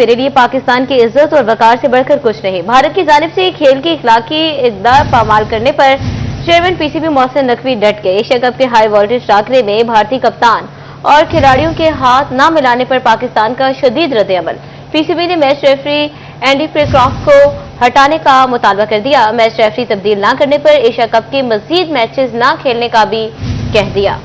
मेरे लिए पाकिस्तान की इज्जत और वकार से बढ़कर कुछ नहीं। भारत की जानिब से खेल की इखलाकी इक़दार पामाल करने पर चेयरमैन पीसीबी मोहसिन नकवी डट गए। एशिया कप के हाई वोल्टेज टाकरे में भारतीय कप्तान और खिलाड़ियों के हाथ न मिलाने पर पाकिस्तान का शदीद रद्द-ए-अमल। पीसीबी ने मैच रेफरी एंडी पेक्रॉफ्ट को हटाने का मुतालबा कर दिया। मैच रेफरी तब्दील न करने पर एशिया कप के मजीद मैचेस न खेलने का भी कह दिया।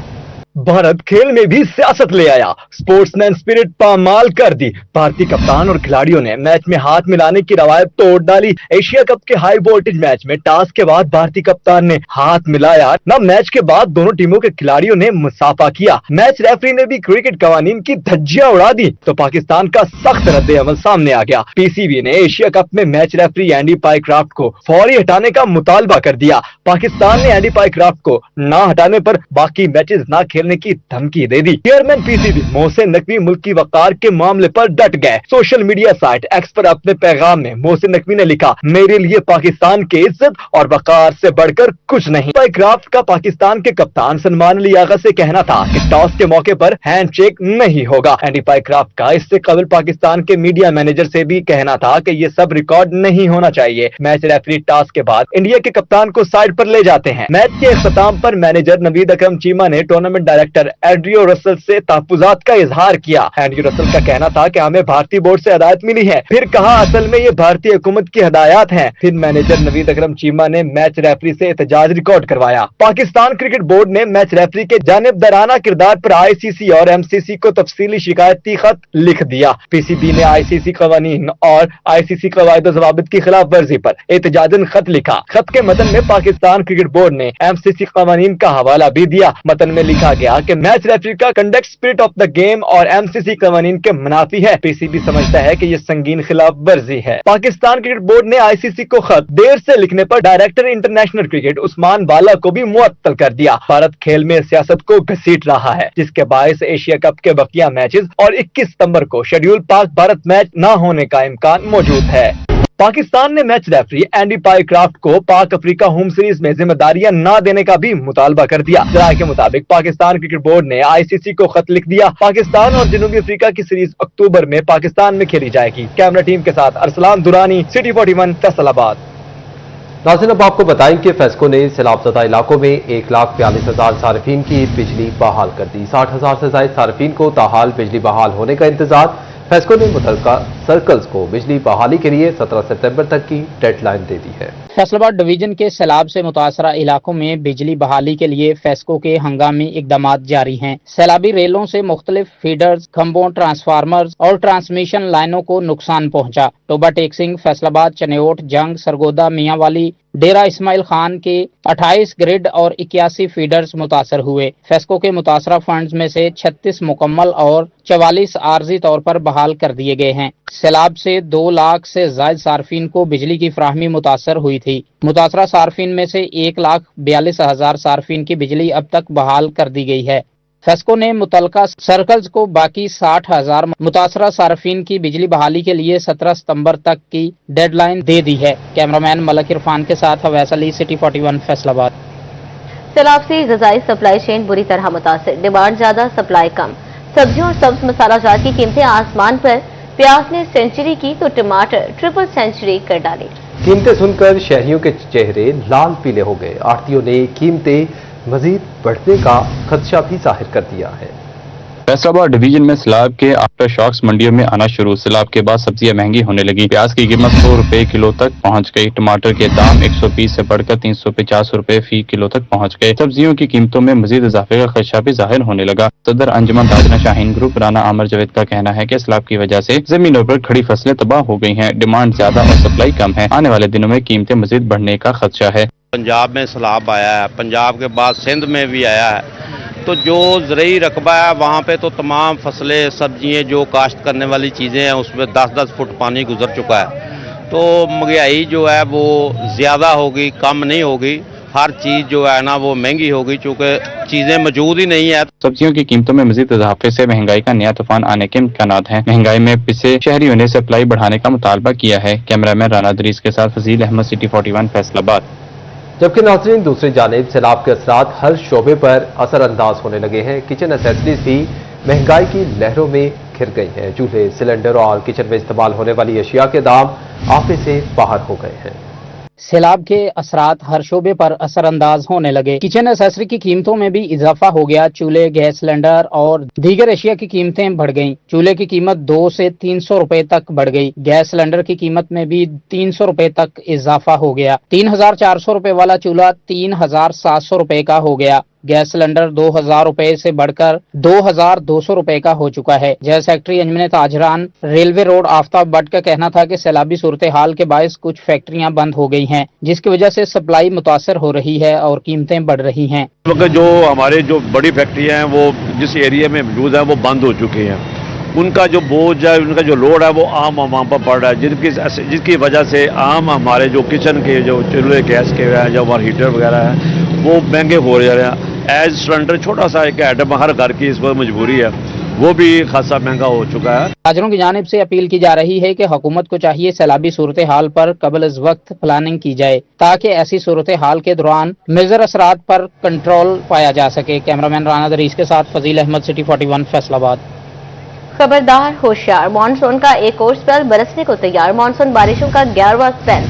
भारत खेल में भी सियासत ले आया, स्पोर्ट्समैन स्पिरिट पामाल कर दी। भारतीय कप्तान और खिलाड़ियों ने मैच में हाथ मिलाने की रवायत तोड़ डाली। एशिया कप के हाई वोल्टेज मैच में टॉस के बाद भारतीय कप्तान ने हाथ मिलाया न मैच के बाद दोनों टीमों के खिलाड़ियों ने मुसाफा किया। मैच रेफरी ने भी क्रिकेट कवानीन की धज्जियां उड़ा दी तो पाकिस्तान का सख्त रद्द-ए-अमल सामने आ गया। पीसीबी ने एशिया कप में मैच रेफरी एंडी पाइक्रॉफ्ट को फौरी हटाने का मुतालबा कर दिया। पाकिस्तान ने एंडी पाइक्रॉफ्ट को न हटाने पर बाकी मैचेस न खेलने की धमकी दे दी। चेयरमैन पीसीबी मोहसिन नकवी मुल्क की वकार के मामले पर डट गए। सोशल मीडिया साइट एक्स पर अपने पैगाम में मोहसिन नकवी ने लिखा, मेरे लिए पाकिस्तान की इज्जत और वकार से बढ़कर कुछ नहीं। पाइक्रॉफ्ट का पाकिस्तान के कप्तान सलमान अली आगा से कहना था कि टॉस के मौके पर हैंडशेक नहीं होगा। एंडी पाइक्रॉफ्ट का इससे कबल पाकिस्तान के मीडिया मैनेजर से भी कहना था कि ये सब रिकॉर्ड नहीं होना चाहिए। मैच रेफरी टॉस के बाद इंडिया के कप्तान को साइड पर ले जाते हैं। मैच के इख्तिताम पर मैनेजर नवीद अकरम चीमा ने टूर्नामेंट डायरेक्टर एंड्रयू रसल से तहफ्फुज़ात का इजहार किया। एंड्रयू रसल का कहना था कि हमें भारतीय बोर्ड से हिदायत मिली है। फिर कहा असल में ये भारतीय हुकूमत की हिदायत हैं। फिर मैनेजर नवीद अकरम चीमा ने मैच रेफरी से एहतजाज रिकॉर्ड करवाया। पाकिस्तान क्रिकेट बोर्ड ने मैच रेफरी के जानिबदाराना किरदार पर आईसीसी और एमसीसी को तफसीली शिकायती खत लिख दिया। पीसीबी ने आईसीसी कवानीन और आईसीसी कवायद ज़वाबित की खिलाफ वर्जी पर एहतजाजन खत लिखा। खत के मतन में पाकिस्तान क्रिकेट बोर्ड ने एमसीसी कवानीन का हवाला भी दिया। मतन में लिखा गया कि मैच रेफरी का conduct spirit of the game और एमसीसी कवानीन के मुनाफी है। पीसीबी समझता है कि यह संगीन खिलाफ वर्जी है। पाकिस्तान क्रिकेट बोर्ड ने आईसीसी को खत देर से लिखने पर डायरेक्टर इंटरनेशनल क्रिकेट उस्मान वाला को भी मुअत्तल कर दिया। भारत खेल में सियासत को घसीट रहा है, जिसके बायस एशिया कप के बकिया मैचेस और 21 सितंबर को शेड्यूल पाक भारत मैच न होने का इम्कान मौजूद है। पाकिस्तान ने मैच रेफरी एंडी पाइक्रॉफ्ट को पाक अफ्रीका होम सीरीज में जिम्मेदारियां न देने का भी मुतालबा कर दिया। राय के मुताबिक पाकिस्तान क्रिकेट बोर्ड ने आईसीसी को खत लिख दिया। पाकिस्तान और जनूबी अफ्रीका की सीरीज अक्टूबर में पाकिस्तान में खेली जाएगी। कैमरा टीम के साथ अरसलान दुरानी, सिटी 41, फैसलाबाद। नाज़रीन, अब आपको बताएं कि फेस्को ने सैलाबज़दा इलाकों में 1,42,000 सार्फिन की बिजली बहाल कर दी। 60,000 से ज्यादा सार्फिन को ताहाल बिजली बहाल होने का इंतजार। फेस्को ने मुतल्लिका सर्कल्स को बिजली बहाली के लिए 17 सितंबर तक की डेडलाइन दे दी है। फैसलाबाद डिवीजन के सैलाब से मुतासरा इलाकों में बिजली बहाली के लिए फेस्को के हंगामी इकदाम जारी हैं। सैलाबी रेलों से मुख्तलिफ फीडर्स, खंभों, ट्रांसफार्मर्स और ट्रांसमिशन लाइनों को नुकसान पहुंचा। टोबा टेक्सिंग, फैसलाबाद, चनेओट, जंग, सरगोदा, मियांवाली, डेरा इस्माइल खान के 28 ग्रिड और 81 फीडर्स मुतासर हुए। फेस्को के मुतासरा फंड्स में से 36 मुकम्मल और 44 आर्जी तौर पर बहाल कर दिए गए हैं। सैलाब से 2 लाख से ज्यादा सार्फिन को बिजली की फराहमी मुतासर हुई थी। मुतासरा सार्फिन में से 1,42,000 सार्फिन की बिजली अब तक बहाल कर दी गई है। फेस्को ने मुतल्लिका सर्कल्स को बाकी 60,000 मुतासरा सार्फिन की बिजली बहाली के लिए 17 सितंबर तक की डेडलाइन दे दी है। कैमरामैन मलक इरफान के साथ अवैस अली, सिटी 41, फैसलाबाद। सैलाब से गजाई सप्लाई चेन बुरी तरह मुतासिर, डिमांड ज्यादा, सप्लाई कम। सब्जियों और सब्ज मसाला जात की कीमतें आसमान पर। प्याज ने सेंचुरी की तो टमाटर ट्रिपल सेंचुरी कर डाली। कीमतें सुनकर शहरियों के चेहरे लाल पीले हो गए। आढ़तियों ने कीमतें मजीद बढ़ने का खदशा भी जाहिर कर दिया है। फैसलाबाद डिवीजन में सैलाब के आफ्टर शॉक्स मंडियों में आना शुरू। सैलाब के बाद सब्जियां महंगी होने लगी। प्याज की कीमत 100 रुपए किलो तक पहुंच गई। टमाटर के दाम 120 से बढ़कर 350 रुपए फी किलो तक पहुंच गए। सब्जियों की कीमतों में मजीद इजाफे का खदशा भी जाहिर होने लगा। सदर अंजुमन ताजना शाहीन ग्रुप राना आमर जावेद का कहना है कि सैलाब की वजह से जमीनों पर खड़ी फसलें तबाह हो गई हैं। डिमांड ज्यादा और सप्लाई कम है। आने वाले दिनों में कीमतें मजीद बढ़ने का खदशा है। पंजाब में सैलाब आया है, पंजाब के बाद सिंध में भी आया है, तो जो ज़रई रकबा है वहाँ पे तो तमाम फसलें, सब्जियाँ, जो काश्त करने वाली चीज़ें हैं उसमें 10-10 फुट पानी गुजर चुका है। तो महंगाई जो है वो ज़्यादा होगी, कम नहीं होगी। हर चीज़ जो है ना वो महंगी होगी चूँकि चीज़ें मौजूद ही नहीं है। सब्जियों की कीमतों में मजीद इजाफे से महंगाई का नया तूफान आने के इम्कानात हैं। महंगाई में पिछले शहरियों ने सप्लाई बढ़ाने का मुतालबा किया है। कैमरामैन राना दरीस के साथ फजील अहमद, सिटी 41, फैसलाबाद। जबकि नाज़रीन, दूसरी जानिब सैलाब के असरात हर शोबे पर असर अंदाज होने लगे हैं। किचन एसेसरीज भी महंगाई की लहरों में गिर गई हैं। चूल्हे, सिलेंडर और किचन में इस्तेमाल होने वाली अशिया के दाम आपे से बाहर हो गए हैं। सैलाब के असरात हर शोबे पर असरअंदाज होने लगे। किचन एक्सेसरी की कीमतों में भी इजाफा हो गया। चूल्हे, गैस सिलेंडर और दीगर एशिया की कीमतें बढ़ गईं। चूल्हे की कीमत 200 से 300 रुपए तक बढ़ गई। गैस सिलेंडर की कीमत में भी 300 रुपए तक इजाफा हो गया। 3400 रुपए वाला चूल्हा 3700 रुपए का हो गया। गैस सिलेंडर 2000 रुपए से बढ़कर 2200 रुपए का हो चुका है। जय secretary Anjuman Tajiran railway road Aftab Butt का कहना था कि सैलाबी सूरत हाल के बायस कुछ फैक्ट्रियां बंद हो गई हैं, जिसकी वजह से सप्लाई मुतासर हो रही है और कीमतें बढ़ रही हैं। जो हमारे जो बड़ी फैक्ट्रियां हैं वो जिस एरिया में मौजूद है वो बंद हो चुकी हैं। उनका जो बोझ है, उनका जो लोड है वो आम आवाम पर पड़ रहा है, जिसकी वजह से आम हमारे जो किचन के जो चूल्हे गैस के हैं, जो हमारे हीटर वगैरह हैं वो महंगे हो रहे हैं। एज सिलेंडर छोटा सा एक आइटम हर घर की इस वक्त मजबूरी है, वो भी खासा महंगा हो चुका है। ताजरों की जानिब से अपील की जा रही है कि हुकूमत को चाहिए सैलाबी सूरत हाल पर कबल इस वक्त प्लानिंग की जाए ताकि ऐसी सूरत हाल के दौरान मेजर असरात पर कंट्रोल पाया जा सके। कैमरामैन राना दरीस के साथ फजील अहमद, सिटी 41 फैसलाबाद। खबरदार होशियार, मानसून का एक और स्पेल बरसने को तैयार। मानसून बारिशों का 11वां स्पेल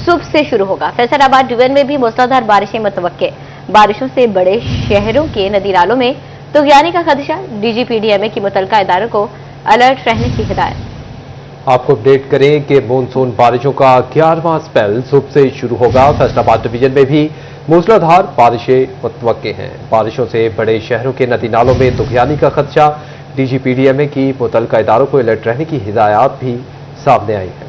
सुबह से शुरू होगा। फैसलाबाद डिवीजन में भी मूसलाधार बारिशें मुतवक्के। बारिशों से बड़े शहरों के नदी नालों में तुगयानी का खदशा। डीजीपीडीएमए की मुतल्लिका इदारों को अलर्ट रहने की हिदायत। आपको अपडेट करें कि मानसून बारिशों का 11वां स्पेल सुबह से शुरू होगा। फैसलाबाद डिवीजन में भी मूसलाधार बारिशें मुतवक्के हैं। बारिशों से बड़े शहरों के नदी नालों में तुगयानी का खदशा। डीजीपीडीएमए की मुतल्लिका इदारों को अलर्ट रहने की हिदायत भी सामने आई है।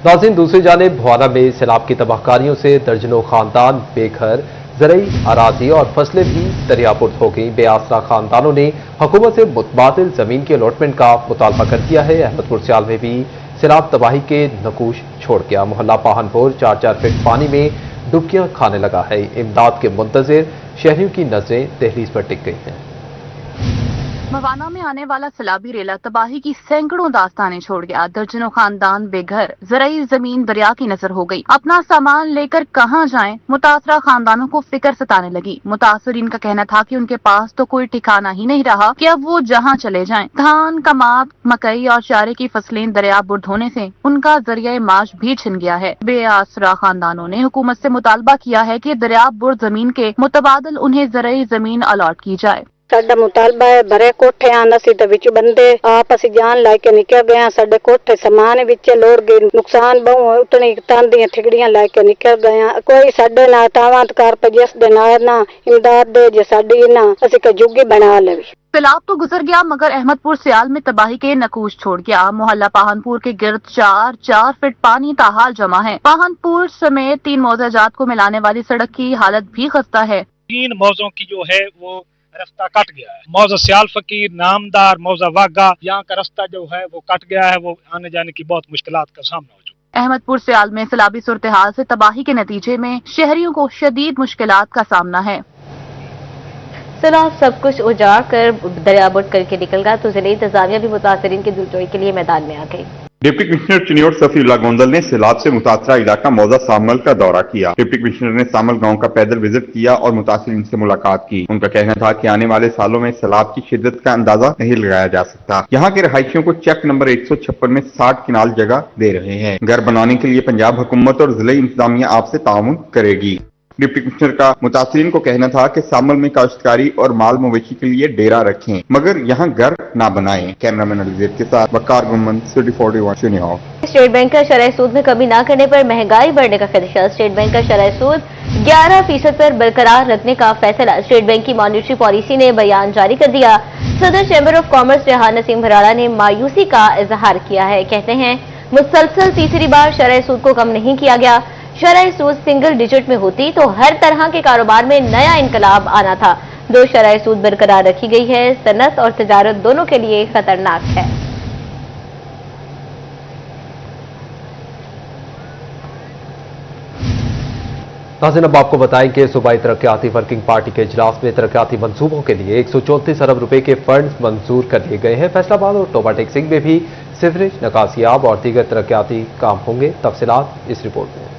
नाज़रीन, दूसरी जानिब भवाना में सैलाब की तबाहकारियों से दर्जनों खानदान बेघर, ज़रई अराजी और फसलें भी दरियापुर्द हो गई। बेआसरा खानदानों ने हुकूमत से मुतबादिल जमीन के अलॉटमेंट का मुतालबा कर दिया है। अहमदपुर सियाल में भी सैलाब तबाही के नकूश छोड़ गया। मोहल्ला पाहनपुर 4-4 फीट पानी में डुबकियां खाने लगा है। इमदाद के मुंतजिर शहरियों की नजरें दहलीज पर टिक गई हैं। मवाना में आने वाला सैलाबी रेला तबाही की सैकड़ों दास्तानें छोड़ गया। दर्जनों खानदान बेघर, ज़रई जमीन दरिया की नजर हो गई। अपना सामान लेकर कहां जाएं, मुतासरा खानदानों को फिक्र सताने लगी। मुतासरीन का कहना था कि उनके पास तो कोई ठिकाना ही नहीं रहा कि अब वो जहां चले जाएं। धान, कमाद, मकई और चारे की फसलें दरियाबुर्द होने से उनका जरिया माश भी छिन गया है। बेआसरा खानदानों ने हुकूमत से मुतालबा किया है कि दरियाबुर्द जमीन के मुतबादल उन्हें ज़रई जमीन अलॉट की जाए। साडा मुतालबा है भरे कोठे आन असी ते विच बंदे आप असी जान लाके निकल गए। साडे कोठे समान विच लोड़ गए, नुकसान बहु उतनी तांदियां ठिगड़ियां लाके निकल गए। कोई साडे ना तावांतकार पजस दे ना इमदाद दे जे साडी ना असी का जुगी बना लेवी। सैलाब तो गुजर गया मगर अहमदपुर सियाल में तबाही के नकूश छोड़ गया। मोहल्ला पाहनपुर के गिर्द 4 फीट पानी ताहाल जमा है। पाहनपुर समेत 3 मौजा जात को मिलाने वाली सड़क की हालत भी खस्ता है। 3 मौजों की जो है वो रास्ता कट गया है। मौजा सियाल फकीर, नामदार, मौजा वागा, यहाँ का रास्ता जो है वो कट गया है। वो आने जाने की बहुत मुश्किलात का सामना हो चुका है। अहमदपुर सियाल में सैलाबी सूरत हाल से तबाही के नतीजे में शहरियों को शदीद मुश्किलात का सामना है। सैलाब सब कुछ उजाड़ कर दरियाबुर्द करके निकल गया तो जिले इंतजामिया भी मुतासरीन की दिलजोई के लिए मैदान में आ गई। डिप्टी कमिश्नर चिन्योट सफीउल्लाह गोंदल ने सैलाब से मुतासरा इलाका मौजा सामल का दौरा किया। डिप्टी कमिश्नर ने सामल गांव का पैदल विजिट किया और मुतासरीन से मुलाकात की। उनका कहना था कि आने वाले सालों में सैलाब की शिद्दत का अंदाजा नहीं लगाया जा सकता। यहाँ के रहायशियों को चेक नंबर 156 में 60 किनाल जगह दे रहे हैं। घर बनाने के लिए पंजाब हुकूमत और जिले इंतजामिया आपसे ताउन करेगी। डिप्टी कमिश्नर का मुतासरीन को कहना था कि सामल में काश्तकारी और माल मवेशी के लिए डेरा रखें मगर यहाँ घर ना बनाएं। कैमरामैन अलीजेब के साथ वकार गुम्मन, सिटी 41 चुनियाव। स्टेट बैंक का शरह सूद में कमी न करने पर महंगाई बढ़ने का खदशा। स्टेट बैंक का शरह सूद 11% पर बरकरार रखने का फैसला। स्टेट बैंक की मॉनिटरी पॉलिसी ने बयान जारी कर दिया। सदर chamber of commerce Rehan Naseem Bharada ने मायूसी का इजहार किया है। कहते हैं मुसलसल तीसरी बार शरह सूद को कम नहीं किया गया। शरह सूद सिंगल डिजिट में होती तो हर तरह के कारोबार में नया इनकलाब आना था। 2 शरह सूद बरकरार रखी गई है। सनत और तिजारत दोनों के लिए खतरनाक है। नाज़रीन, अब आपको बताएं कि सूबाई तरक्याती वर्किंग पार्टी के इजलास में तरक्याती मंसूबों के लिए 134 अरब रुपए के फंड मंजूर कर लिए गए हैं। फैसलाबाद और टोबा टेक्सिंग में भी सीवरेज, नकासियाब और दीगर तरक्याती काम होंगे। तफसीलात इस रिपोर्ट में।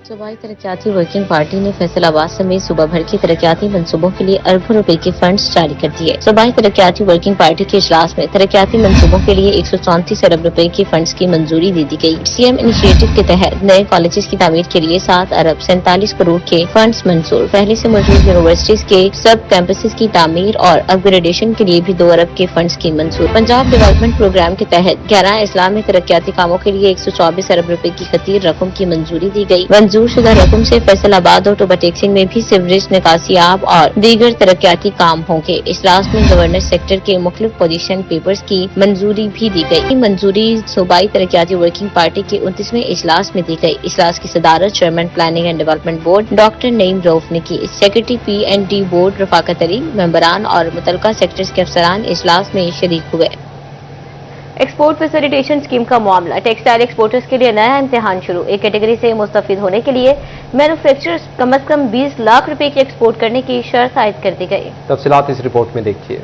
सूबाई तरक्याती वर्किंग पार्टी ने फैसलाबाद समेत सूबा भर के तरक्याती मंसूबों के लिए अरबों रुपए के फंड्स जारी कर दिए। सूबाई तरक्याती वर्किंग पार्टी के इजलास में तरक्याती मंसूबों के लिए 134 अरब रुपए के फंड्स की मंजूरी दे दी गई। सीएम इनिशिएटिव के तहत नए कॉलेजेस की तामीर के लिए 7 अरब 47 करोड़ के फंड्स मंजूर। पहले से मौजूद यूनिवर्सिटीज के सब कैंपसेस की तामीर और अपग्रेडेशन के लिए भी 2 अरब के फंड्स की मंजूर। पंजाब डेवलपमेंट प्रोग्राम के तहत 11 इस्लाम में तरक्याती कामों के लिए 124 अरब रुपए की खतीर रकम की मंजूरी दी गई। मंजूर शुदा रकम से फैसलाबाद और टोबा टेक्सिंग में भी सीवरेज निकासी आब और दीगर तरक्याती काम होंगे। इजलास में गवर्नर सेक्टर के मुख्तलिफ पोजीशन पेपर्स की मंजूरी भी दी गई। मंजूरी सूबाई तरक्याती वर्किंग पार्टी के 29वें इजलास में दी गई। इजलास की सदारत chairman planning and development board doctor Naeem Rauf ने की। Secretary PND board Rafaqat Ali, मेंबरान और मुतलका सेक्टर्स के अफसरान इजलास में शरीक हुए। एक्सपोर्ट फैसिलिटेशन स्कीम का मामला, टेक्सटाइल एक्सपोर्टर्स के लिए नया इम्तिहान शुरू। एक कैटेगरी से मुस्तफिद होने के लिए मैन्युफैक्चरर्स कम से कम 20 लाख रुपए की एक्सपोर्ट करने की शर्त आयद कर दी गई। तफसीलात इस रिपोर्ट में देखिए।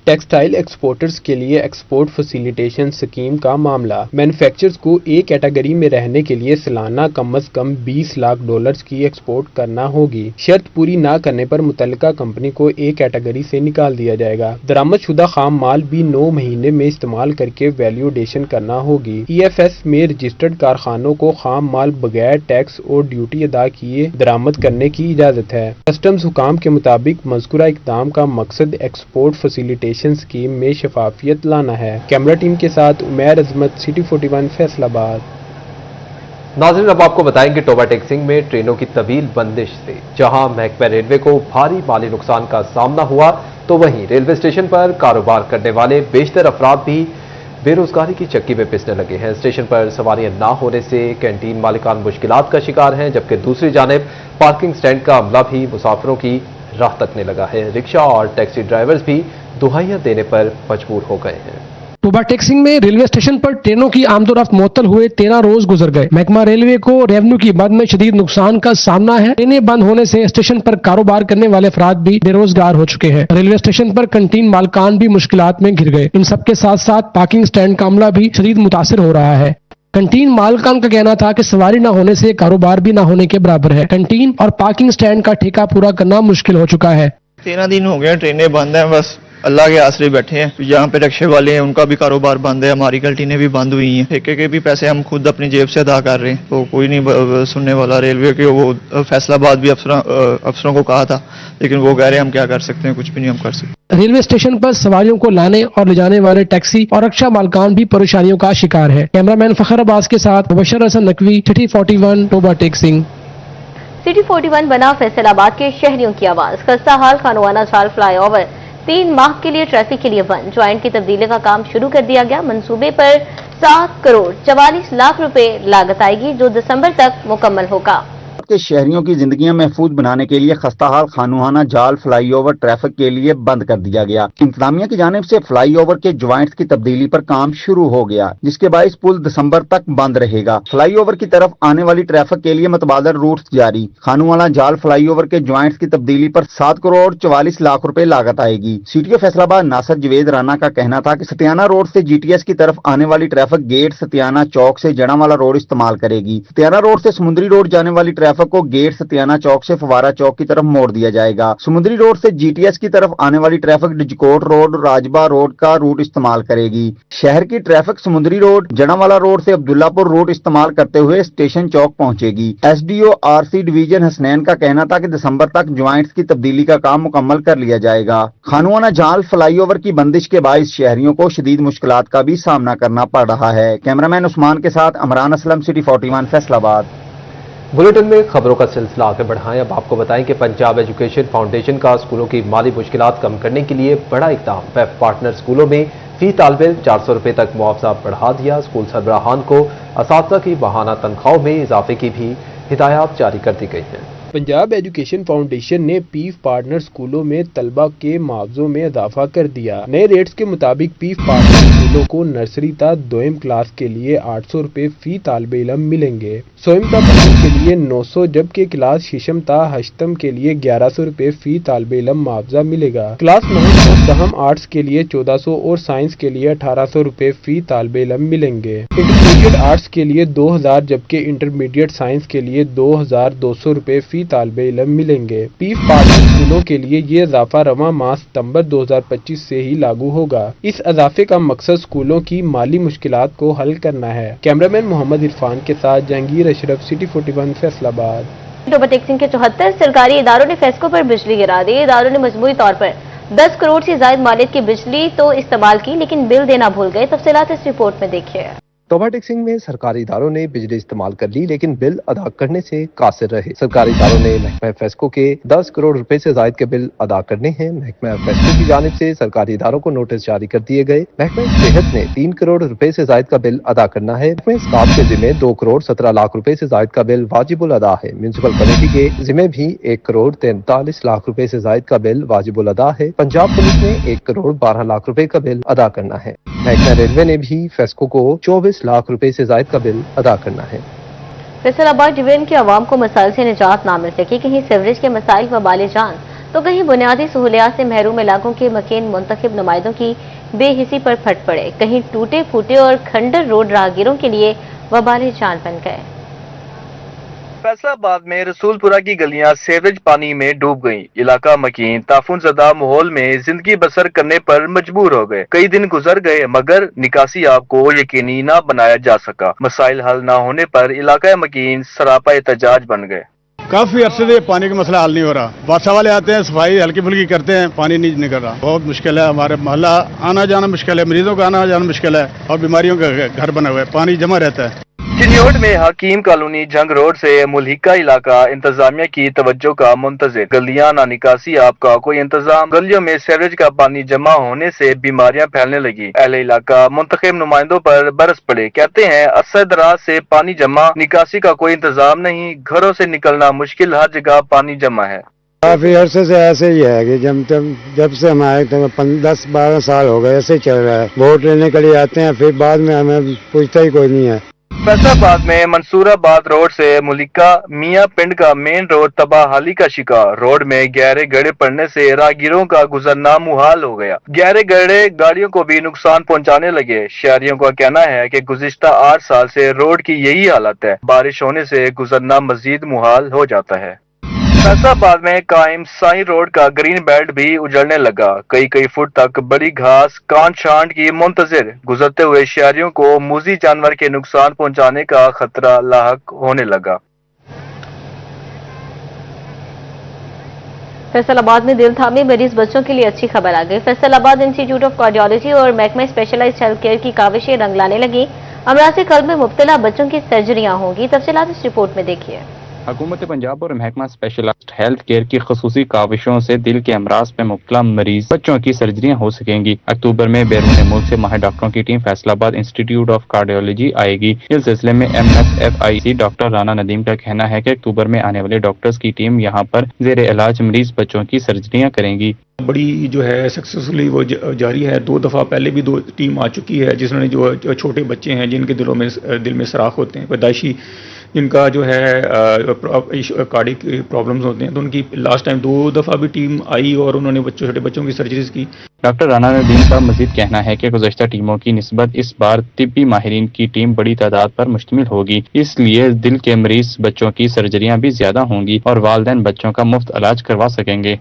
टेक्सटाइल एक्सपोर्टर्स के लिए एक्सपोर्ट फैसिलिटेशन स्कीम का मामला, मैन्युफैक्चरर्स को एक कैटेगरी में रहने के लिए सालाना कम से कम $20 लाख की एक्सपोर्ट करना होगी। शर्त पूरी न करने पर मुतल्लिका कंपनी को एक कैटेगरी से निकाल दिया जाएगा। दरामदशुदा खाम माल भी 9 महीने में इस्तेमाल करके वैल्यूडेशन करना होगी। EFS में रजिस्टर्ड कारखानों को खाम माल बगैर टैक्स और ड्यूटी अदा किए दरामद करने की इजाजत है। कस्टम्स हुकाम के मुताबिक मज़कूरा इक़दाम का मकसद एक्सपोर्ट फैसिलिटेशन स्कीम में शफाफियत लाना है। कैमरा टीम के साथ उमैर अजमत, सिटी 41 फैसलाबाद। नाज़रीन, अब आपको बताएंगे टोबा टेक्सिंग में ट्रेनों की तवील बंदिश से जहां महकमा रेलवे को भारी माली नुकसान का सामना हुआ, तो वहीं रेलवे स्टेशन पर कारोबार करने वाले बेशतर अफराद भी बेरोजगारी की चक्की में पिसने लगे हैं। स्टेशन पर सवारियां ना होने से कैंटीन मालिकान मुश्किलात का शिकार हैं, जबकि दूसरी जानिब पार्किंग स्टैंड का अमला भी मुसाफिरों की राह तकने लगा है। रिक्शा और टैक्सी ड्राइवर्स भी दुहाइयां देने पर मजबूर हो गए हैं। टोबा टेक्सिंग में रेलवे स्टेशन पर ट्रेनों की आमदोरफ्त मुअत्तल हुए 13 रोज गुजर गए। महकमा रेलवे को रेवेन्यू की मद में शदीद नुकसान का सामना है। ट्रेनें बंद होने से स्टेशन पर कारोबार करने वाले अफराद भी बेरोजगार हो चुके हैं। रेलवे स्टेशन पर कंटीन मालकान भी मुश्किलात में घिर गए। इन सबके साथ साथ पार्किंग स्टैंड का अमला भी शदीद मुतासिर हो रहा है। कंटीन मालकान का कहना था कि सवारी न होने से कारोबार भी न होने के बराबर है। कंटीन और पार्किंग स्टैंड का ठेका पूरा करना मुश्किल हो चुका है। 13 दिन हो गए ट्रेनें बंद हैं, बस अल्लाह के आसरे बैठे हैं। यहाँ पे रिक्शे वाले हैं, उनका भी कारोबार बंद है, हमारी कैंटीनें भी बंद हुई हैं। ठेके के भी पैसे हम खुद अपनी जेब से अदा कर रहे हैं, तो कोई नहीं सुनने वाला। रेलवे के वो फैसलाबाद भी अफसरों को कहा था, लेकिन वो कह रहे हैं हम क्या कर सकते हैं, कुछ भी नहीं हम कर सकते। रेलवे स्टेशन पर सवारियों को लाने और ले जाने वाले टैक्सी और रिक्शा मालकान भी परेशानियों का शिकार है। कैमरामैन फखर अब्बास के साथ मुबशर हसन नकवी, सिटी 41 टोबा टेक्सिंग। सिटी 41 बना फैसलाबाद के शहरियों की आवाज। खस्ता हाल खानवाना जाल फ्लाईओवर 3 माह के लिए ट्रैफिक के लिए बंद। ज्वाइंट की तब्दीली का काम शुरू कर दिया गया। मंसूबे पर 7 करोड़ 44 लाख रुपए लागत आएगी, जो दिसंबर तक मुकम्मल होगा। के शहरियों की जिंदगियां महफूज बनाने के लिए खस्ताहाल खानुहाना जाल फ्लाईओवर ट्रैफिक के लिए बंद कर दिया गया। इंतजामिया की जानिब से फ्लाईओवर के ज्वाइंट्स की तब्दीली पर काम शुरू हो गया, जिसके बाइस पुल दिसंबर तक बंद रहेगा। फ्लाईओवर की तरफ आने वाली ट्रैफिक के लिए मतबादल रूट जारी। खानुहाना जाल फ्लाईओवर के ज्वाइंट्स की तब्दीली पर 7 करोड़ 44 लाख रुपए लागत आएगी। सीटीओ फैसलाबाद नासर जवेद राना का कहना था कि सतियाना रोड से GTS की तरफ आने वाली ट्रैफिक गेट सतियाना चौक से जड़ावाला रोड इस्तेमाल करेगी। सतियाना रोड से समुद्री रोड जाने वाली ट्रैफिक को गेट सतियाना चौक से फवारा चौक की तरफ मोड़ दिया जाएगा। समुद्री रोड से GTS की तरफ आने वाली ट्रैफिक डिजकोट रोड राजबा रोड का रूट इस्तेमाल करेगी। शहर की ट्रैफिक समुद्री रोड जड़ावाला रोड से अब्दुल्लापुर रोड इस्तेमाल करते हुए स्टेशन चौक पहुंचेगी। SDO RC डिवीजन हसनैन का कहना था कि दिसंबर तक ज्वाइंट्स की तब्दीली का काम मुकम्मल कर लिया जाएगा। खानुआना जाल फ्लाईओवर की बंदिश के बाइस शहरियों को शदीद मुश्किलात का भी सामना करना पड़ रहा है। कैमरामैन उस्मान के साथ अमरान असलम, सिटी 41 फैसलाबाद। बुलेटिन में खबरों का सिलसिला आगे बढ़ाएं। अब आपको बताएं कि पंजाब एजुकेशन फाउंडेशन का स्कूलों की माली मुश्किलात कम करने के लिए बड़ा इक़दाम। वेब पार्टनर स्कूलों में फी तालिब इल्म 400 रुपये तक मुआवजा बढ़ा दिया। स्कूल सरबराहान को असातिज़ा की माहाना तनख्वाहों में इजाफे की भी हिदायत जारी कर दी गई है। पंजाब एजुकेशन फाउंडेशन ने पीफ पार्टनर स्कूलों में तलबा के मुआवजों में इजाफा कर दिया। नए रेट्स के मुताबिक पीफ पार्टनर स्कूलों को नर्सरी ता 2वीं क्लास के लिए 800 रुपए फी तालिब इल्म मिलेंगे। 100वीं ता 5वीं के लिए 900, जबकि क्लास शीशम ता 8वीं के लिए 1100 रुपए फी तालिब इल्म मुआवजा मिलेगा। क्लास 9 और तहम आर्ट्स के लिए 1400 और साइंस के लिए 1800 रुपए फी तालिब इल्म मिलेंगे। इंटरमीडिएट आर्ट्स के लिए 2000, जबकि इंटरमीडिएट साइंस के लिए 2200 रुपए फी तालिब इल्म मिलेंगे। पीफ पार्टनर स्कूलों के लिए ये इजाफा रवां माह सितंबर 2025 से ही लागू होगा। इस इजाफे का मकसद स्कूलों की माली मुश्किलात को हल करना है। कैमरामैन मोहम्मद इरफान के साथ जहांगीर अशरफ, सिटी 41 फैसलाबाद। ओवरटेक्सिंग के 74 सरकारी इदारों ने फेस्को पर बिजली गिरा दी। इदारों ने मजमूई तौर पर 10 करोड़ से ज्यादा मालियत की बिजली तो इस्तेमाल की, लेकिन बिल देना भूल गए। तफसीलात इस रिपोर्ट में देखिए। ओवरटेक्सिंग में सरकारी इदारों ने बिजली इस्तेमाल कर ली, लेकिन बिल अदा करने से कासिर रहे। सरकारी इदारों ने महकमा फेस्को के 10 करोड़ रुपए से जायद के बिल अदा करने हैं। महकमा फेस्को की जानिब से सरकारी इदारों को नोटिस जारी कर दिए गए। महकमा सेहत ने 3 करोड़ रुपए से जायद का बिल अदा करना है। महकमा स्टाफ के जिम्मे 2 करोड़ 17 लाख रुपए से जायद का बिल वाजिबुल अदा है। म्यूनिसिपल कमेटी के जिम्मे भी 1 करोड़ 43 लाख रुपए से जायद का बिल वाजिबुल अदा है। पंजाब पुलिस ने 1 करोड़ 12 लाख रुपए का बिल अदा करना है। महकमा रेलवे ने भी फेस्को को 24 लाख रुपए से जायद का बिल अदा करना है। फैसलाबाद डिवीजन के अवाम को मसाइल से निजात ना मिल सकी। कहीं सीवरेज के मसाइल वबाले जान तो कहीं बुनियादी सहूलियात से महरूम इलाकों के मकीन मुंतखब नुमाइंदों की बेहिसी पर फट पड़े। कहीं टूटे फूटे और खंडर रोड राहगीरों के लिए वबाले जान बन गए। फैसलाबाद में रसूलपुरा की गलियां सीवरेज पानी में डूब गईं। इलाका मकीन ताफुन ज़दा माहौल में जिंदगी बसर करने पर मजबूर हो गए। कई दिन गुजर गए मगर निकासी आप को यकीनी न बनाया जा सका। मसाइल हल न होने पर इलाका मकीन सरापा एहतजाज बन गए। काफी अरसे से पानी का मसला हल नहीं हो रहा। बादशाह वाले आते हैं, सफाई हल्की फुल्की करते हैं, पानी नहीं निकल रहा। बहुत मुश्किल है। हमारे मोहल्ला आना जाना मुश्किल है, मरीजों का आना जाना मुश्किल है और बीमारियों का घर बना हुआ है, पानी जमा रहता है। चिन्योट में हकीम कॉलोनी जंग रोड से मुल्हिका इलाका इंतजामिया की तवज्जो का मुंतजिर। गलियां ना निकासी आपका कोई इंतजाम। गलियों में सीवरेज का पानी जमा होने से बीमारियां फैलने लगी। अहले इलाका मुंतखब नुमाइंदों पर बरस पड़े। कहते हैं अरसे दराज से पानी जमा, निकासी का कोई इंतजाम नहीं, घरों से निकलना मुश्किल, हर जगह पानी जमा है। काफी अरसे से ऐसे ही है कि जब से हम आए थे 10-12 साल हो गए, ऐसे ही चल रहा है। वोट लेने के लिए आते हैं, फिर बाद में हमें पूछता ही कोई नहीं है। फैसलाबाद में मंसूराबाद रोड से मुलिका मियां पिंड का मेन रोड तबाहाली का शिकार। रोड में गहरे गड्ढे पड़ने से राहगीरों का गुजरना मुहाल हो गया। गहरे गड्ढे गाड़ियों को भी नुकसान पहुंचाने लगे। शहरियों का कहना है कि गुज़िश्ता 8 साल से रोड की यही हालत है। बारिश होने से गुजरना मजीद मुहाल हो जाता है। फैसलाबाद में कायम साई रोड का ग्रीन बेल्ट भी उजड़ने लगा। कई फुट तक बड़ी घास कांट छांट की मुंतजिर। गुजरते हुए शहरियों को मूजी जानवर के नुकसान पहुंचाने का खतरा लाहक होने लगा। फैसलाबाद में दिल थामे मरीज बच्चों के लिए अच्छी खबर आ गई। फैसलाबाद इंस्टीट्यूट ऑफ कार्डियोलॉजी और महकमा स्पेशलाइज्ड हेल्थ केयर की काविशें रंग लाने लगी। अमराज़ कल्ब में मुब्तला बच्चों की सर्जरियां होंगी। तफसीलात इस रिपोर्ट में देखिए। हुकूमत पंजाब और महकमा स्पेशलाइज्ड हेल्थ केयर की खसूसी काविशों से दिल के अमराज में मुब्तला मरीज बच्चों की सर्जरियां हो सकेंगी। अक्टूबर में बैरून मुल्क से माहिर डॉक्टरों की team Faisalabad institute of cardiology आएगी। इस सिलसिले में MSFIC डॉक्टर राना नदीम का कहना है कि अक्टूबर में आने वाले डॉक्टर्स की टीम यहाँ पर जेर इलाज मरीज बच्चों की सर्जरियां करेंगी। बड़ी जो है सक्सेसफुली वो जारी है। 2 दफ़ा पहले भी 2 टीम आ चुकी है, जिसने जो छोटे बच्चे हैं जिनके दिल में सराख होते हैं, पैदाइशी जिनका जो है कार्डिक प्रॉब्लम्स होते हैं, तो उनकी लास्ट टाइम 2 दफ़ा भी टीम आई और उन्होंने छोटे बच्चों की सर्जरीज की। डॉक्टर राना नदीम का मजीद कहना है कि गुज़श्ता टीमों की निस्बत इस बार तिब्बी माहिरीन की टीम बड़ी तादाद पर मुश्तमिल होगी, इसलिए दिल के मरीज बच्चों की सर्जरियां भी ज्यादा होंगी और वालिदैन बच्चों का मुफ्त इलाज करवा सकेंगे।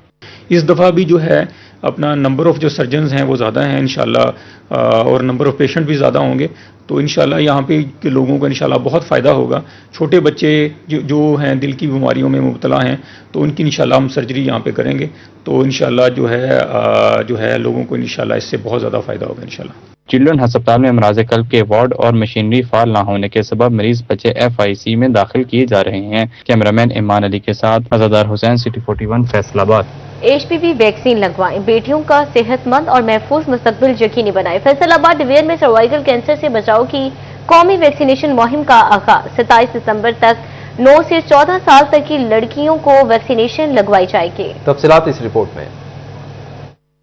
इस दफ़ा भी जो है अपना नंबर ऑफ जो सर्जन्स हैं वो ज़्यादा हैं इंशाल्लाह, और नंबर ऑफ पेशेंट भी ज़्यादा होंगे। तो इंशाल्लाह यहाँ पे के लोगों को इंशाल्लाह बहुत फ़ायदा होगा। छोटे बच्चे जो हैं दिल की बीमारियों में मुब्तला हैं, तो उनकी इंशाल्लाह हम सर्जरी यहाँ पे करेंगे। तो इंशाल्लाह जो है लोगों को इंशाल्लाह इससे बहुत ज़्यादा फ़ायदा होगा इंशाल्लाह। चिल्ड्रन अस्पताल में अमराज़ कल्ब के वार्ड और मशीनरी फाल न होने के सबब मरीज बच्चे FIC में दाखिल किए जा रहे हैं। कैमरामैन ईमान अली के साथ Azadar Hussain, city 41 Faisalabad. HPV vaccine लगवाएं, बेटियों का सेहतमंद और महफूज मुस्तकबिल यकीनी बनाएं। फैसलाबाद डिवीजन में सर्वाइकल कैंसर से बचाव की कौमी वैक्सीनेशन मुहिम का आगाज 27 दिसंबर तक 9 से 14 साल तक की लड़कियों को वैक्सीनेशन लगवाई जाएगी। तफसीलात इस रिपोर्ट में।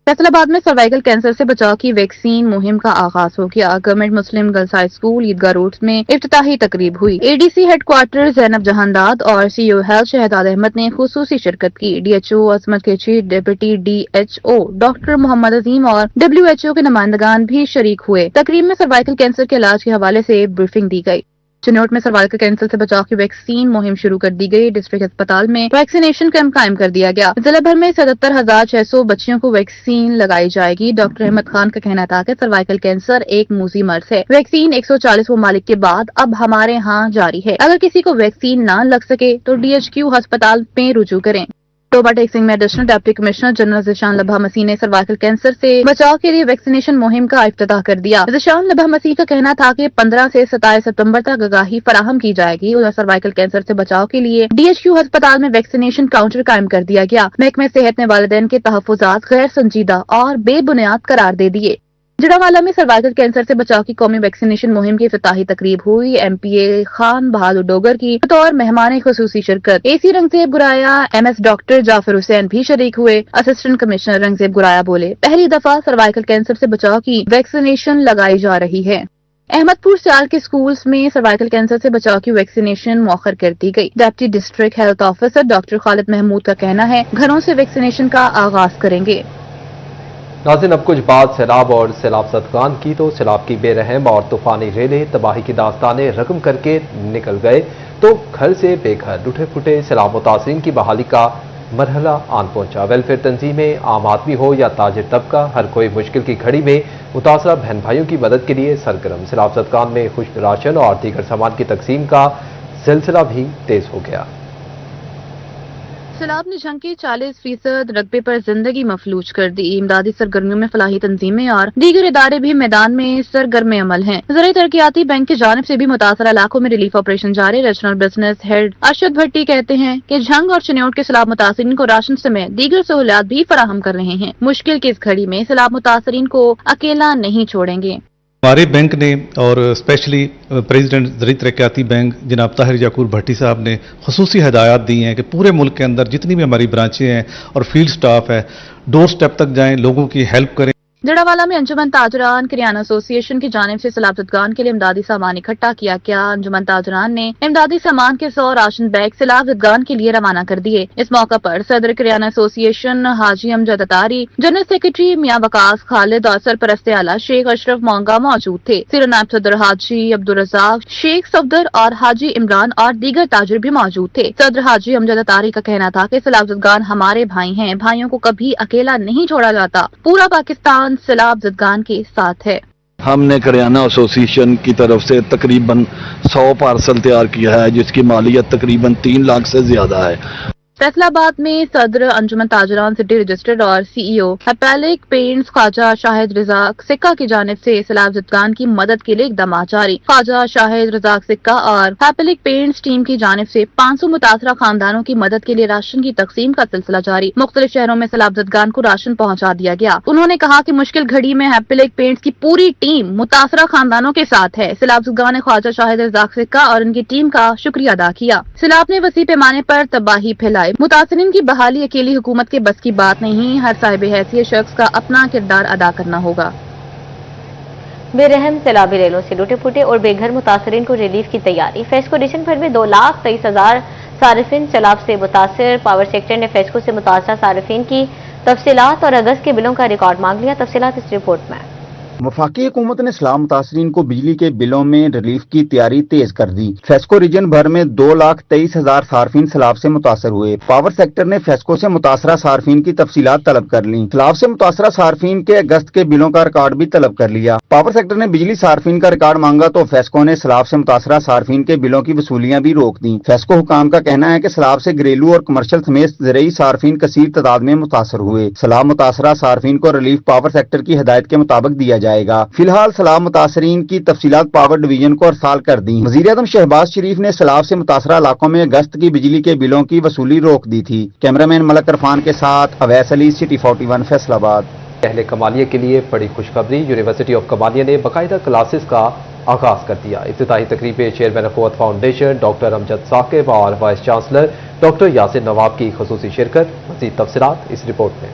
फैसलाबाद में सर्वाइकल कैंसर से बचाव की वैक्सीन मुहिम का आगाज हो गया। गवर्नमेंट मुस्लिम girls high school Eidgah road में इफ्तिताही तकरीब हुई। एडीसी हेडक्वार्टर जैनब जहानदाद और सीईओ हेल्थ शहजाद अहमद ने खुसूसी शिरकत की। डीएचओ अजमत केची, डिप्टी डीएचओ डॉक्टर मोहम्मद अजीम और डब्ल्यूएचओ के नुमाइंदगान भी शरीक हुए। तकरीब में सर्वाइकल कैंसर के इलाज के हवाले से ब्रीफिंग दी गई। चिनौट में सर्वाइकल कैंसर से बचाव की वैक्सीन मुहिम शुरू कर दी गई। डिस्ट्रिक्ट अस्पताल में वैक्सीनेशन कैंप कायम कर दिया गया। जिला भर में 77,600 बच्चियों को वैक्सीन लगाई जाएगी। डॉक्टर अहमद खान का कहना था कि सर्वाइकल कैंसर एक मूजी मर्ज है। वैक्सीन 140 ममालिक के बाद अब हमारे यहाँ जारी है। अगर किसी को वैक्सीन न लग सके तो डीएचक्यू अस्पताल में रुजू करें। टोबा टेक्सिंग में additional deputy commissioner general Zeeshan लबा मसीह ने सर्वाइकल कैंसर से बचाव के लिए वैक्सीनेशन मुहिम का इफ्तिताह कर दिया। ज़िशान लबा मसीह का कहना था कि 15 से 27 सितंबर तक आगाही फराहम की जाएगी। उधर सर्वाइकल कैंसर से बचाव के लिए डीएचक्यू अस्पताल में वैक्सीनेशन काउंटर कायम कर दिया गया। महकमे सेहत ने वालिदैन के तहफ़्फ़ुज़ात गैर संजीदा और बेबुनियाद करार दे दिए। जड़ावाला में सर्वाइकल कैंसर से बचाव की कौमी वैक्सीनेशन मुहिम की इफ्तिताही तकरीब हुई। एमपीए खान बहादुर डोगर की बतौर मेहमान खुसूसी शिरकत। AC Rangzeb Guraya, MS doctor Jafar Hussain भी शरीक हुए। असिस्टेंट कमिश्नर रंगजेब गुराया बोले, पहली दफा सर्वाइकल कैंसर से बचाव की वैक्सीनेशन लगाई जा रही है। अहमदपुर सियाल के स्कूल्स में सर्वाइकल कैंसर से बचाव की वैक्सीनेशन मौखर कर दी गई। Deputy district health officer doctor Khalid Mahmood का कहना है, घरों से वैक्सीनेशन का आगाज करेंगे। नाज़रीन, अब कुछ बात सैलाब और सैलाब ज़दगान की। तो सैलाब की बेरहम और तूफानी रेलें तबाही की दास्तानें रकम करके निकल गए तो घर से बेघर टूटे फूटे सैलाब मुतासरीन की बहाली का मरहला आन पहुंचा। वेलफेयर तंजीमें, आम आदमी हो या ताजिर तबका, हर कोई मुश्किल की घड़ी में मुतासरा बहन भाइयों की मदद के लिए सरगर्म। सैलाब ज़दगान में खुश्क राशन और दीगर सामान की तकसीम का सिलसिला भी तेज हो गया। सैलाब ने जंग के 40% रकबे पर जिंदगी मफलूज कर दी। इमदादी सरगर्मियों में फलाही तंजीमें और दीगर इदारे भी मैदान में सरगर्म अमल हैं। ज़राई तरक्याती बैंक की जानिब से भी मुतासरा इलाकों में रिलीफ ऑपरेशन जारी। रीजनल बिजनेस हेड अरशद भट्टी कहते हैं कि झंग और चिन्योट के सैलाब मुतासरीन को राशन समेत दीगर सहूलियात भी फराहम कर रहे हैं। मुश्किल की इस घड़ी में सैलाब मुतासरीन को अकेला नहीं छोड़ेंगे। हमारे बैंक ने और स्पेशली प्रेसिडेंट ज़राई तरक्याती बैंक जनाब ताहिर याकूब भट्टी साहब ने खुसूसी हदायत दी हैं कि पूरे मुल्क के अंदर जितनी भी हमारी ब्रांचें हैं और फील्ड स्टाफ है, डोर स्टेप तक जाएं, लोगों की हेल्प करें। जड़ावाला में अंजुमन ताजरान किराना एसोसिएशन की जानिब से सैलाब ज़दगान के लिए इमदादी सामान इकट्ठा किया गया। अंजुमन ताजरान ने इमदादी सामान के 100 राशन बैग सैलाब ज़दगान के लिए रवाना कर दिए। इस मौका पर सदर किराना एसोसिएशन हाजी अमजद अतारी, जनरल सेक्रेटरी मियां वकास खालिद और सरपरस्त आला शेख अशरफ मोंगा मौजूद थे। सिरनायब सदर हाजी अब्दुल रज़ाक, शेख सफदर और हाजी इमरान और दीगर ताजिर भी मौजूद थे। सदर हाजी अमजद अतारी का कहना था कि सैलाब ज़दगान हमारे भाई हैं, भाइयों को कभी अकेला नहीं छोड़ा जाता। पूरा पाकिस्तान सैलाब ज़दगान के साथ है। हमने करियाना एसोसिएशन की तरफ से तकरीबन 100 पार्सल तैयार किया है, जिसकी मालियत तकरीबन 3 लाख से ज्यादा है। फैसलाबाद में सदर अंजुमन ताजरान सिटी रजिस्टर्ड और सीईओ हैपेलिक पेंट्स ख्वाजा शाहिद रज़ाक सिक्का की जानिब से सैलाब ज़दगान की मदद के लिए इक़दाम जारी। ख्वाजा शाहिद रज़ाक सिक्का और हैपेलिक पेंट्स टीम की जानिब से 500 मुतासरा खानदानों की मदद के लिए राशन की तकसीम का सिलसिला जारी। मुख्तलिफ शहरों में सैलाब ज़दगान को राशन पहुँचा दिया गया। उन्होंने कहा कि मुश्किल घड़ी में हैपेलिक पेंट्स की पूरी टीम मुतासरा खानदानों के साथ है। सैलाब ज़दगान ने ख्वाजा शाहिद रज़ाक सिक्का और उनकी टीम का शुक्रिया अदा किया। सैलाब ने वसी पैमाने पर तबाही फैलाई। मुतासरीन की बहाली अकेली हुकूमत के बस की बात नहीं, हर साहिब हैसियत शख्स का अपना किरदार अदा करना होगा। बेरहम सैलाबी रेलों से लूटे फूटे और बेघर मुतासरीन को रिलीफ की तैयारी। फेस्को एडिशन भर में 2,23,000 सारिफिन सैलाब से मुतासर। पावर सेक्टर ने फेस्को से मुतासर सारिफिन की तफसीलात और अगस्त के बिलों का रिकॉर्ड मांग लिया। तफसीलात इस रिपोर्ट में। वफाकी हुकूमत ने सैलाब मुतासरीन को बिजली के बिलों में रिलीफ की तैयारी तेज कर दी। फेस्को रीजन भर में 2,23,000 सार्फिन सैलाब से मुतासर हुए। पावर सेक्टर ने फेस्को से मुतासरा सार्फिन की तफसीलात तलब कर ली। सैलाब से मुतासरा सार्फिन के अगस्त के बिलों का रिकॉर्ड भी तलब कर लिया। पावर सेक्टर ने बिजली सार्फिन का रिकॉर्ड मांगा तो फेस्को ने सैलाब से मुतासरा सार्फिन के बिलों की वसूलियां भी रोक दी। फेस्को हुकाम का कहना है कि सैलाब से घरेलू और कमर्शियल समेत ज़राई सार्फिन कसीर तादाद में मुतासर हुए। सैलाब मुतासरा सार्फिन को रिलीफ पावर सेक्टर की हिदायत के मुताबिक दिया जाएगा। फिलहाल सैलाब मुतासरीन की तफसीलात पावर डिवीजन को अरसाल कर दी। वज़ीर-ए-आज़म शहबाज शरीफ ने सैलाब से मुतासरा इलाकों में अगस्त की बिजली के बिलों की वसूली रोक दी थी। कैमरामैन मलक इरफान के साथ अवैस अली, सिटी 41 फैसलाबाद। अहले कमालिया के लिए बड़ी खुशखबरी। यूनिवर्सिटी ऑफ कमालिया ने बाकायदा क्लासेस का आगाज कर दिया। इफ्तिताही तकरीब में chairman Akhuwat foundation doctor Amjad Saqib और वाइस चांसलर डॉक्टर यासिर नवाब की खुसूसी शिरकत। मज़ीद तफसीलात इस रिपोर्ट में।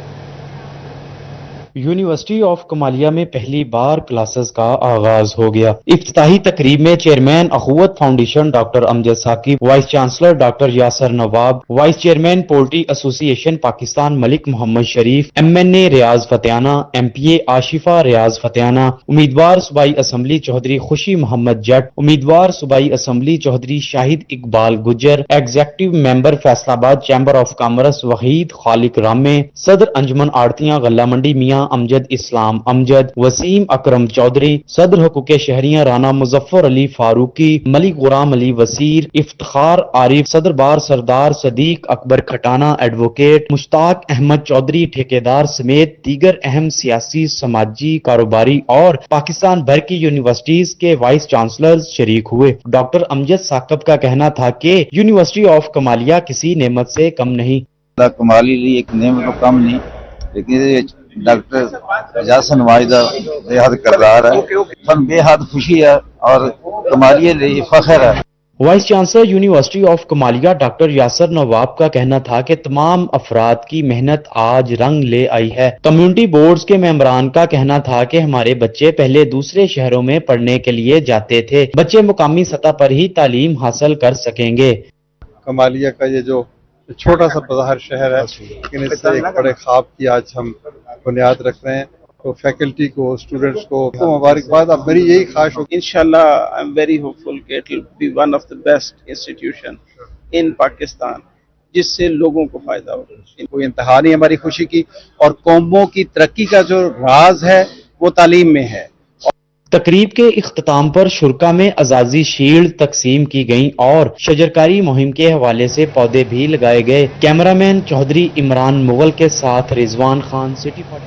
यूनिवर्सिटी ऑफ कमालिया में पहली बार क्लासेस का आगाज हो गया। इफ्तिताही तकरीब में chairman Akhuwat foundation doctor Amjad Saqib, vice chancellor doctor Yasir Nawab, vice chairman poultry association Pakistan Malik Mohammad Sharif, MNA Riaz Fatehana, MPA Asifa Riaz Fatehana, उम्मीदवार सूबाई असम्बली चौधरी खुशी मोहम्मद जट, उम्मीदवार सूबाई assembly Chaudhry Shahid Iqbal Gujjar, executive member Faisalabad chamber of commerce Waheed Khaliq Rame, सदर अंजुमन आड़तियां गल्ला मंडी मियां अमजद इस्लाम अमजद, वसीम अकरम चौधरी, सदर हुकूक शहरियां राना मुजफ्फर अली फारूकी, मलिक गुलाम अली वसीर, इफ्तिखार आरिफ, सदर बार सरदार सदीक अकबर खटाना, एडवोकेट मुश्ताक अहमद चौधरी ठेकेदार समेत दीगर अहम सियासी, समाजी, कारोबारी और पाकिस्तान भर की यूनिवर्सिटीज के वाइस चांसलर शरीक हुए। डॉक्टर अमजद साकिब का कहना था कि यूनिवर्सिटी ऑफ कमालिया किसी नेमत से कम नहीं। कमाली एक नेमत तो कम नहीं, लेकिन डॉक्टर यासिर नवाब का बेहद किरदार है, सन बेहद खुशी है और कमालिया लिए फख्र है। Vice chancellor university of Kamalia doctor Yasir Nawab का कहना था कि तमाम अफराद की मेहनत आज रंग ले आई है। कम्युनिटी बोर्ड्स के मेंबरान का कहना था कि हमारे बच्चे पहले दूसरे शहरों में पढ़ने के लिए जाते थे, बच्चे मुकामी सतह पर ही तालीम हासिल कर सकेंगे। कमालिया का ये जो छोटा सा बाहर शहर है, लेकिन इससे एक बड़े ख्वाब की आज हम बुनियाद रख रहे हैं। तो फैकल्टी को, स्टूडेंट्स को मुबारकबाद। अब मेरी यही ख्वाहिश हो, इंशाल्लाह आई एम वेरी होपफुल कि it will be one of the best institution इन पाकिस्तान, जिससे लोगों को फायदा हो। कोई इंतहा नहीं हमारी खुशी की, और कौमों की तरक्की का जो राज है वो तालीम में है। तकरीब के इख्तिताम पर शुरका में अजाजी शील्ड तकसीम की गई और शजरकारी मुहिम के हवाले से पौधे भी लगाए गए। कैमरामैन चौधरी इमरान मुगल के साथ रिजवान खान, सिटी।